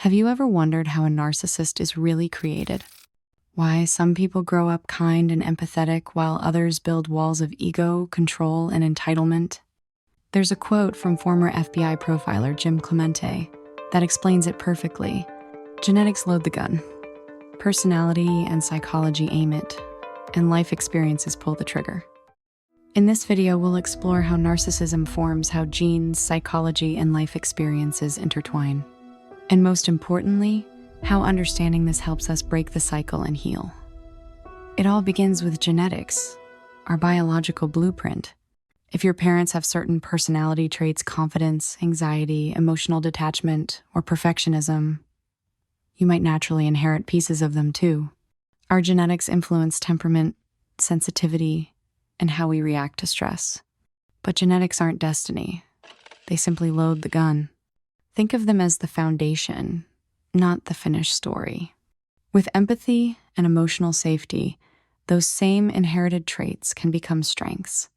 Have you ever wondered how a narcissist is really created? Why some people grow up kind and empathetic while others build walls of ego, control, and entitlement? There's a quote from former FBI profiler Jim Clemente that explains it perfectly. Genetics load the gun. Personality and psychology aim it, and life experiences pull the trigger. In this video, we'll explore how narcissism forms, how genes, psychology, and life experiences intertwine. And most importantly, how understanding this helps us break the cycle and heal. It all begins with genetics, our biological blueprint. If your parents have certain personality traits, confidence, anxiety, emotional detachment, or perfectionism, you might naturally inherit pieces of them too. Our genetics influence temperament, sensitivity, and how we react to stress. But genetics aren't destiny. They simply load the gun. Think of them as the foundation, not the finished story. With empathy and emotional safety, those same inherited traits can become strengths.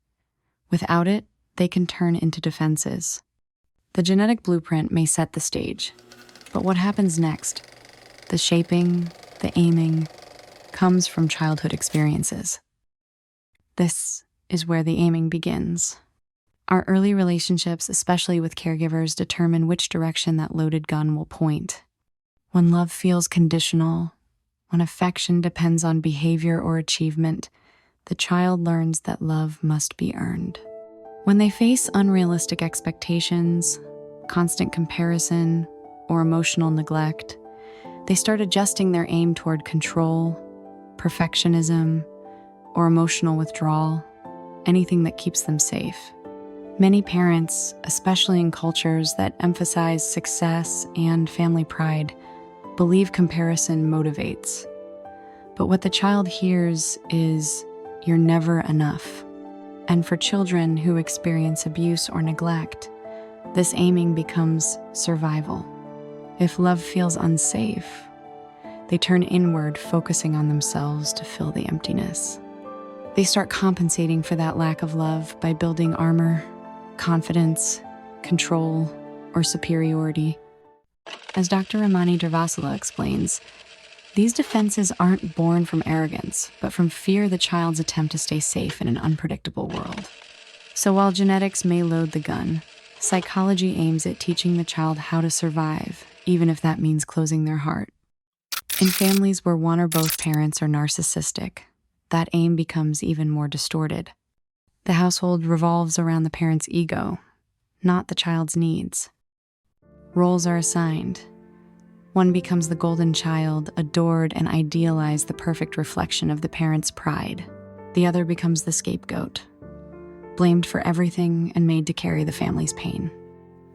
Without it, they can turn into defenses. The genetic blueprint may set the stage, but what happens next? The shaping, the aiming, comes from childhood experiences. This is where the aiming begins. Our early relationships, especially with caregivers, determine which direction that loaded gun will point. When love feels conditional, when affection depends on behavior or achievement, the child learns that love must be earned. When they face unrealistic expectations, constant comparison, or emotional neglect, they start adjusting their aim toward control, perfectionism, or emotional withdrawal, anything that keeps them safe. Many parents, especially in cultures that emphasize success and family pride, believe comparison motivates. But what the child hears is, "You're never enough." And for children who experience abuse or neglect, this aiming becomes survival. If love feels unsafe, they turn inward, focusing on themselves to fill the emptiness. They start compensating for that lack of love by building armor, confidence, control, or superiority. As Dr. Ramani Durvasula explains, these defenses aren't born from arrogance, but from fear the child's attempt to stay safe in an unpredictable world. So while genetics may load the gun, psychology aims at teaching the child how to survive, even if that means closing their heart. In families where one or both parents are narcissistic, that aim becomes even more distorted. The household revolves around the parent's ego, not the child's needs. Roles are assigned. One becomes the golden child, adored and idealized, the perfect reflection of the parent's pride. The other becomes the scapegoat, blamed for everything and made to carry the family's pain.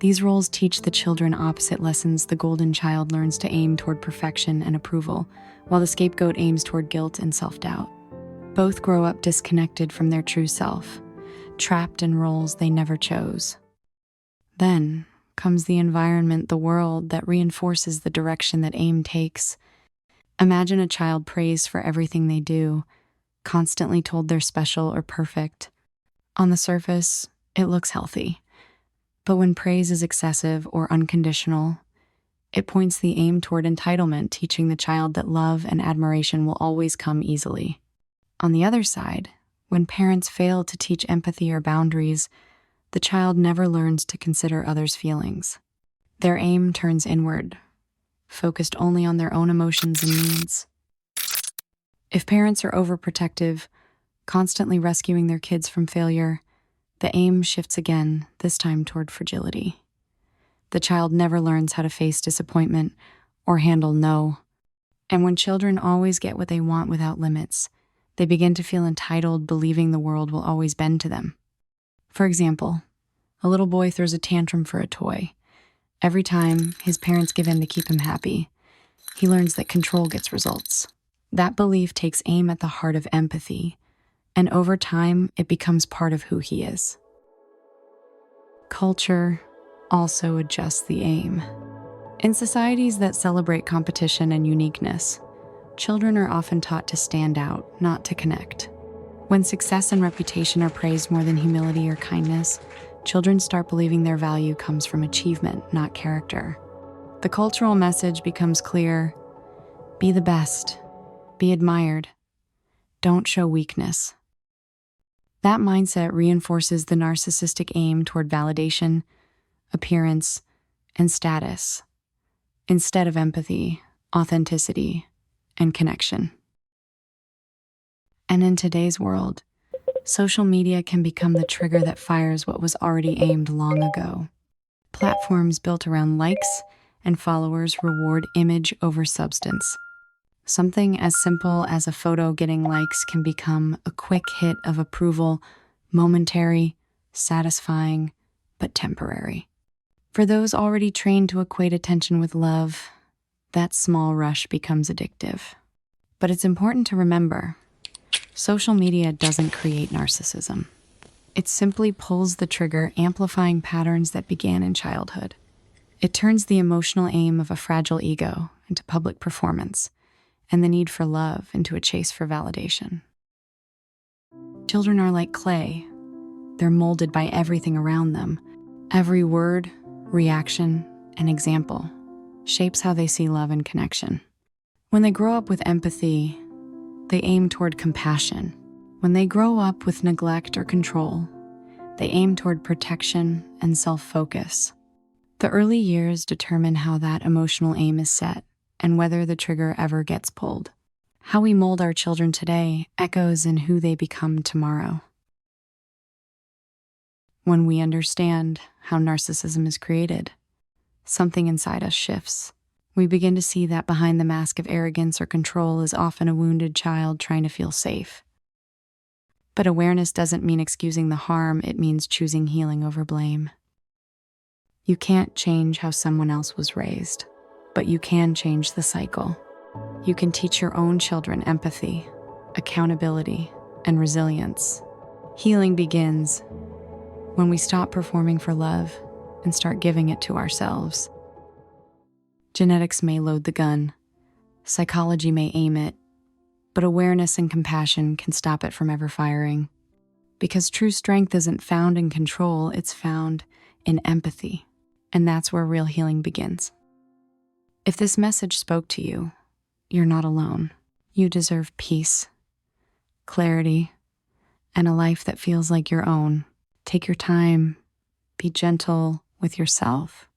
These roles teach the children opposite lessons. The golden child learns to aim toward perfection and approval, while the scapegoat aims toward guilt and self-doubt. Both grow up disconnected from their true self, trapped in roles they never chose. Then comes the environment, the world, that reinforces the direction that aim takes. Imagine a child praised for everything they do, constantly told they're special or perfect. On the surface, it looks healthy. But when praise is excessive or unconditional, it points the aim toward entitlement, teaching the child that love and admiration will always come easily. On the other side, when parents fail to teach empathy or boundaries, the child never learns to consider others' feelings. Their aim turns inward, focused only on their own emotions and needs. If parents are overprotective, constantly rescuing their kids from failure, the aim shifts again, this time toward fragility. The child never learns how to face disappointment or handle no. And when children always get what they want without limits, they begin to feel entitled, believing the world will always bend to them. For example, a little boy throws a tantrum for a toy. Every time his parents give in to keep him happy, he learns that control gets results. That belief takes aim at the heart of empathy, and over time, it becomes part of who he is. Culture also adjusts the aim. In societies that celebrate competition and uniqueness, children are often taught to stand out, not to connect. When success and reputation are praised more than humility or kindness, children start believing their value comes from achievement, not character. The cultural message becomes clear: be the best, be admired, don't show weakness. That mindset reinforces the narcissistic aim toward validation, appearance, and status, instead of empathy, authenticity, and connection. And in today's world, social media can become the trigger that fires what was already aimed long ago. Platforms built around likes and followers reward image over substance. Something as simple as a photo getting likes can become a quick hit of approval, momentary, satisfying, but temporary. For those already trained to equate attention with love, that small rush becomes addictive. But it's important to remember, social media doesn't create narcissism. It simply pulls the trigger, amplifying patterns that began in childhood. It turns the emotional aim of a fragile ego into public performance, and the need for love into a chase for validation. Children are like clay. They're molded by everything around them. Every word, reaction, and example shapes how they see love and connection. When they grow up with empathy, they aim toward compassion. When they grow up with neglect or control, they aim toward protection and self-focus. The early years determine how that emotional aim is set and whether the trigger ever gets pulled. How we mold our children today echoes in who they become tomorrow. When we understand how narcissism is created, something inside us shifts. We begin to see that behind the mask of arrogance or control is often a wounded child trying to feel safe. But awareness doesn't mean excusing the harm, it means choosing healing over blame. You can't change how someone else was raised, but you can change the cycle. You can teach your own children empathy, accountability, and resilience. Healing begins when we stop performing for love and start giving it to ourselves. Genetics may load the gun, psychology may aim it, but awareness and compassion can stop it from ever firing. Because true strength isn't found in control, it's found in empathy. And that's where real healing begins. If this message spoke to you, you're not alone. You deserve peace, clarity, and a life that feels like your own. Take your time, be gentle with yourself,